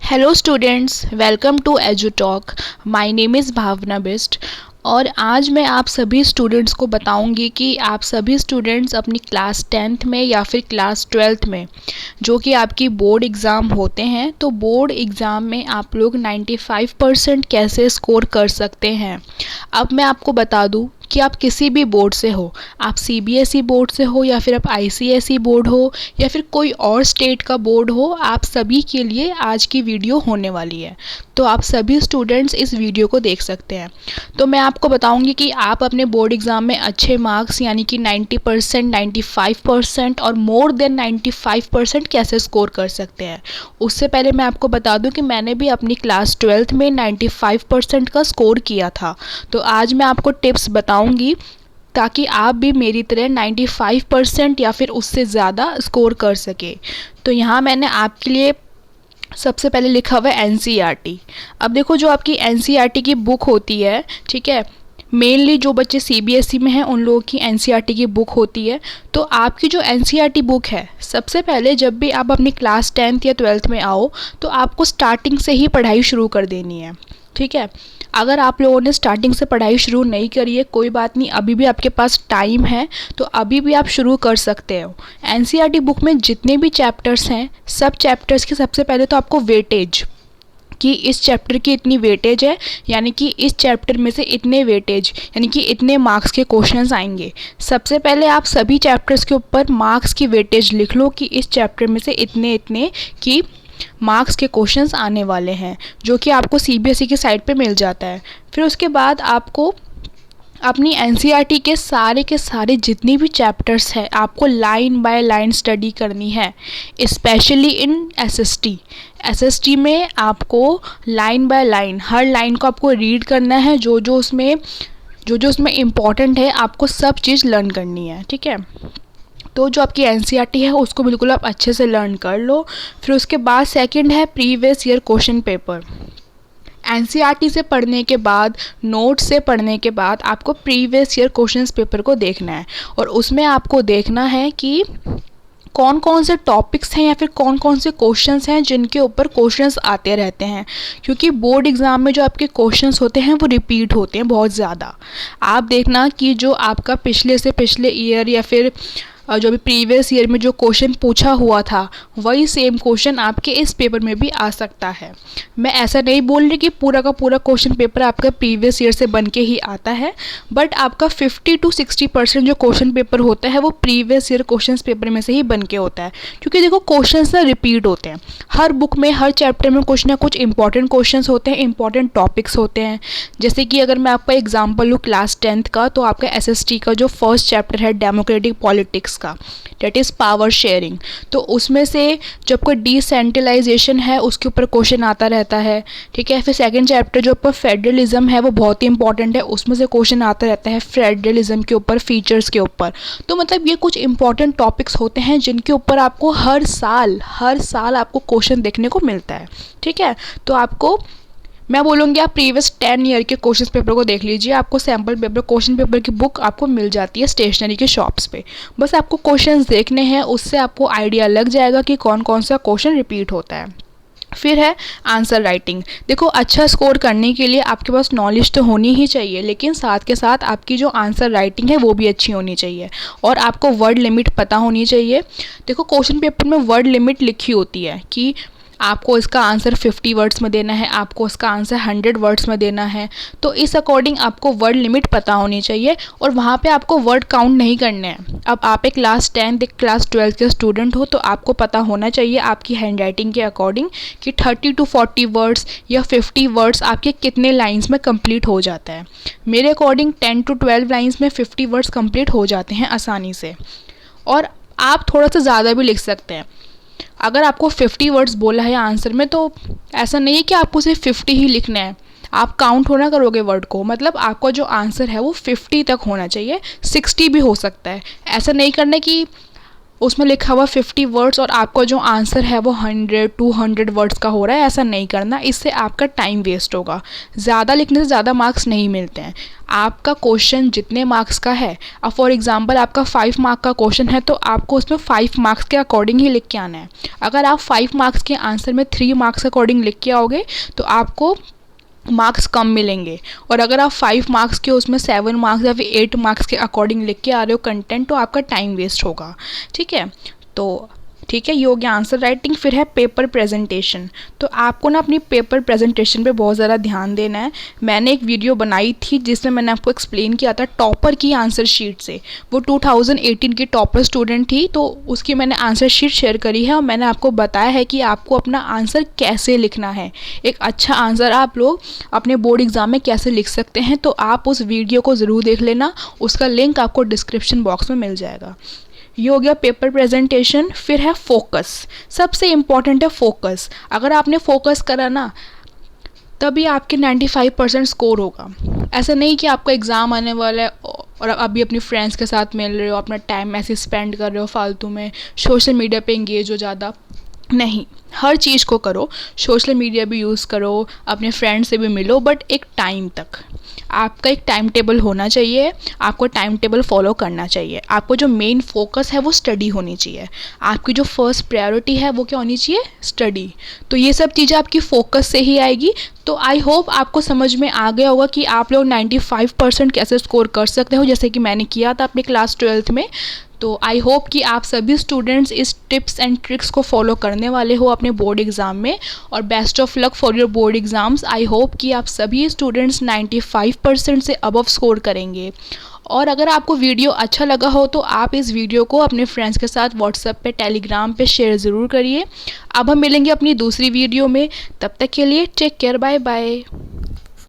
Hello students, welcome to Edutalk. My name is Bhawna Bisht और आज मैं आप सभी स्टूडेंट्स को बताऊंगी कि आप सभी स्टूडेंट्स अपनी क्लास 10th में या फिर क्लास 12th में जो कि आपकी बोर्ड एग्ज़ाम होते हैं, तो बोर्ड एग्ज़ाम में आप लोग 95% कैसे स्कोर कर सकते हैं। अब मैं आपको बता दूं कि आप किसी भी बोर्ड से हो, आप सीबीएसई बोर्ड से हो या फिर आप आईसीएसई बोर्ड हो या फिर कोई और स्टेट का बोर्ड हो, आप सभी के लिए आज की वीडियो होने वाली है। तो आप सभी स्टूडेंट्स इस वीडियो को देख सकते हैं। तो मैं आपको बताऊंगी कि आप अपने बोर्ड एग्ज़ाम में अच्छे मार्क्स यानी कि 90%, 95% और मोर देन 95% कैसे स्कोर कर सकते हैं। उससे पहले मैं आपको बता दूं कि मैंने भी अपनी क्लास 12th में 95% का स्कोर किया था। तो आज मैं आपको टिप्स बताऊंगी ताकि आप भी मेरी तरह 95% या फिर उससे ज़्यादा स्कोर कर सके। तो यहाँ मैंने आपके लिए सबसे पहले लिखा हुआ है एनसीईआरटी। अब देखो, जो आपकी एनसीईआरटी की बुक होती है, ठीक है, मेनली जो बच्चे सीबीएसई में हैं उन लोगों की एनसीईआरटी की बुक होती है। तो आपकी जो एनसीईआरटी बुक है, सबसे पहले जब भी आप अपनी क्लास 10th या 12th में आओ तो आपको स्टार्टिंग से ही पढ़ाई शुरू कर देनी है, ठीक है। अगर आप लोगों ने स्टार्टिंग से पढ़ाई शुरू नहीं करी है, कोई बात नहीं, अभी भी आपके पास टाइम है, तो अभी भी आप शुरू कर सकते हो। एनसीईआरटी बुक में जितने भी चैप्टर्स हैं, सब चैप्टर्स के सबसे पहले तो आपको वेटेज कि इस चैप्टर की इतनी वेटेज है, यानी कि इस चैप्टर में से इतने वेटेज यानी कि इतने मार्क्स के क्वेश्चंस आएंगे। सबसे पहले आप सभी चैप्टर्स के ऊपर मार्क्स की वेटेज लिख लो कि इस चैप्टर में से इतने इतने की मार्क्स के क्वेश्चंस आने वाले हैं, जो कि आपको सीबीएसई की साइट पे मिल जाता है। फिर उसके बाद आपको अपनी एनसीईआरटी के सारे जितनी भी चैप्टर्स हैं आपको लाइन बाय लाइन स्टडी करनी है, स्पेशली इन एसएसटी में आपको line by line her line को आपको रीड करना है। जो जो उसमें इम्पॉर्टेंट है आपको सब चीज़ लर्न करनी है, ठीक है। तो जो आपकी एनसीईआरटी है उसको बिल्कुल आप अच्छे से लर्न कर लो। फिर उसके बाद सेकंड है previous year question paper. NCERT से पढ़ने के बाद, नोट से पढ़ने के बाद आपको प्रीवियस ईयर क्वेश्चंस पेपर को देखना है और उसमें आपको देखना है कि कौन कौन से टॉपिक्स हैं या फिर कौन कौन से क्वेश्चंस हैं जिनके ऊपर क्वेश्चंस आते रहते हैं, क्योंकि बोर्ड एग्ज़ाम में जो आपके क्वेश्चंस होते हैं वो रिपीट होते हैं बहुत ज़्यादा। आप देखना कि जो आपका पिछले से पिछले ईयर या फिर जो भी प्रीवियस ईयर में जो क्वेश्चन पूछा हुआ था वही सेम क्वेश्चन आपके इस पेपर में भी आ सकता है। मैं ऐसा नहीं बोल रही कि पूरा का पूरा क्वेश्चन पेपर आपका प्रीवियस ईयर से बन के ही आता है, बट आपका 50 to 60% जो क्वेश्चन पेपर होता है वो प्रीवियस ईयर क्वेश्चन पेपर में से ही बन के होता है। क्योंकि देखो, क्वेश्चन ना रिपीट होते हैं हर बुक में, हर चैप्टर में कुछ ना कुछ इंपॉर्टेंट क्वेश्चन होते हैं, इंपॉर्टेंट टॉपिक्स होते हैं। जैसे कि अगर मैं आपका एग्जाम्पल लूँ क्लास 10th का, तो आपका एसएसटी का जो फर्स्ट चैप्टर है डेमोक्रेटिक पॉलिटिक्स का, डेट इज़ पावर शेयरिंग, तो उसमें से जब कोई डिसेंट्रलाइजेशन है उसके ऊपर क्वेश्चन आता रहता है, ठीक है। फिर सेकंड चैप्टर जो ऊपर फेडरलिज्म है वो बहुत ही इंपॉर्टेंट है, उसमें से क्वेश्चन आता रहता है फेडरलिज्म के ऊपर, फीचर्स के ऊपर। तो मतलब ये कुछ इंपॉर्टेंट टॉपिक्स होते हैं जिनके ऊपर आपको हर साल आपको क्वेश्चन देखने को मिलता है, ठीक है। तो आपको मैं बोलूँगी आप प्रीवियस 10 ईयर के क्वेश्चन पेपर को देख लीजिए। आपको सैम्पल पेपर, क्वेश्चन पेपर की बुक आपको मिल जाती है स्टेशनरी के शॉप्स पे। बस आपको क्वेश्चंस देखने हैं, उससे आपको आइडिया लग जाएगा कि कौन कौन सा क्वेश्चन रिपीट होता है। फिर है आंसर राइटिंग। देखो, अच्छा स्कोर करने के लिए आपके पास नॉलेज तो होनी ही चाहिए, लेकिन साथ के साथ आपकी जो आंसर राइटिंग है वो भी अच्छी होनी चाहिए और आपको वर्ड लिमिट पता होनी चाहिए। देखो, क्वेश्चन पेपर में वर्ड लिमिट लिखी होती है कि आपको इसका आंसर 50 वर्ड्स में देना है, आपको इसका आंसर 100 वर्ड्स में देना है। तो इस अकॉर्डिंग आपको वर्ड लिमिट पता होनी चाहिए और वहाँ पे आपको वर्ड काउंट नहीं करने हैं। अब आप एक क्लास 10th, एक क्लास 12th के स्टूडेंट हो, तो आपको पता होना चाहिए आपकी हैंड राइटिंग के अकॉर्डिंग कि 30 to 40 वर्ड्स या 50 वर्ड्स आपके कितने लाइन्स में कंप्लीट हो जाता है। मेरे अकॉर्डिंग 10 to 12 लाइन्स में 50 वर्ड्स कंप्लीट हो जाते हैं आसानी से, और आप थोड़ा सा ज़्यादा भी लिख सकते हैं। अगर आपको 50 वर्ड्स बोला है आंसर में, तो ऐसा नहीं है कि आपको सिर्फ 50 ही लिखना है, आप काउंट होना करोगे वर्ड को। मतलब आपका जो आंसर है वो 50 तक होना चाहिए, 60 भी हो सकता है। ऐसा नहीं करना कि उसमें लिखा हुआ 50 वर्ड्स और आपका जो आंसर है वो 100-200 वर्ड्स का हो रहा है, ऐसा नहीं करना, इससे आपका टाइम वेस्ट होगा। ज़्यादा लिखने से ज़्यादा मार्क्स नहीं मिलते हैं। आपका क्वेश्चन जितने मार्क्स का है, अब फॉर एग्जांपल आपका 5 मार्क का क्वेश्चन है तो आपको उसमें 5 मार्क्स के अकॉर्डिंग ही लिख के आना है। अगर आप 5 मार्क्स के आंसर में 3 मार्क्स के अकॉर्डिंग लिख के आओगे तो आपको मार्क्स कम मिलेंगे, और अगर आप 5 मार्क्स के उसमें 7 मार्क्स या फिर 8 मार्क्स के अकॉर्डिंग लिख के आ रहे हो कंटेंट, तो आपका टाइम वेस्ट होगा। ठीक है, तो ठीक है, ये हो गया आंसर राइटिंग। फिर है पेपर प्रेजेंटेशन। तो आपको ना अपनी पेपर प्रेजेंटेशन पे बहुत ज़्यादा ध्यान देना है। मैंने एक वीडियो बनाई थी जिसमें मैंने आपको एक्सप्लेन किया था टॉपर की आंसर शीट से। वो 2018 की टॉपर स्टूडेंट थी, तो उसकी मैंने आंसर शीट शेयर करी है और मैंने आपको बताया है कि आपको अपना आंसर कैसे लिखना है। एक अच्छा आंसर आप लोग अपने बोर्ड एग्ज़ाम में कैसे लिख सकते हैं, तो आप उस वीडियो को ज़रूर देख लेना, उसका लिंक आपको डिस्क्रिप्शन बॉक्स में मिल जाएगा। ये हो गया पेपर प्रेजेंटेशन। फिर है फोकस। सबसे इम्पॉर्टेंट है फोकस। अगर आपने फोकस करा ना तभी आपके 95% स्कोर होगा। ऐसा नहीं कि आपका एग्ज़ाम आने वाला है और अभी अपनी फ्रेंड्स के साथ मिल रहे हो, अपना टाइम ऐसे स्पेंड कर रहे हो फालतू में, सोशल मीडिया पे इंगेज हो ज़्यादा। नहीं, हर चीज़ को करो, सोशल मीडिया भी यूज़ करो, अपने फ्रेंड से भी मिलो, बट एक टाइम तक। आपका एक टाइम टेबल होना चाहिए, आपको टाइम टेबल फॉलो करना चाहिए। आपको जो मेन फोकस है वो स्टडी होनी चाहिए। आपकी जो फर्स्ट प्रायोरिटी है वो क्या होनी चाहिए? स्टडी। तो ये सब चीज़ें आपकी फोकस से ही आएगी। तो आई होप आपको समझ में आ गया होगा कि आप लोग 95% कैसे स्कोर कर सकते हो, जैसे कि मैंने किया था अपने क्लास 12th में। तो आई होप कि आप सभी स्टूडेंट्स इस टिप्स एंड ट्रिक्स को फॉलो करने वाले हो अपने बोर्ड एग्ज़ाम में, और best of luck for your board exams. I hope कि आप सभी स्टूडेंट्स 95% से अबव स्कोर करेंगे। और अगर आपको वीडियो अच्छा लगा हो तो आप इस वीडियो को अपने फ्रेंड्स के साथ व्हाट्सएप पे, टेलीग्राम पे शेयर ज़रूर करिए। अब हम मिलेंगे अपनी दूसरी वीडियो में, तब तक के लिए टेक केयर, बाय बाय।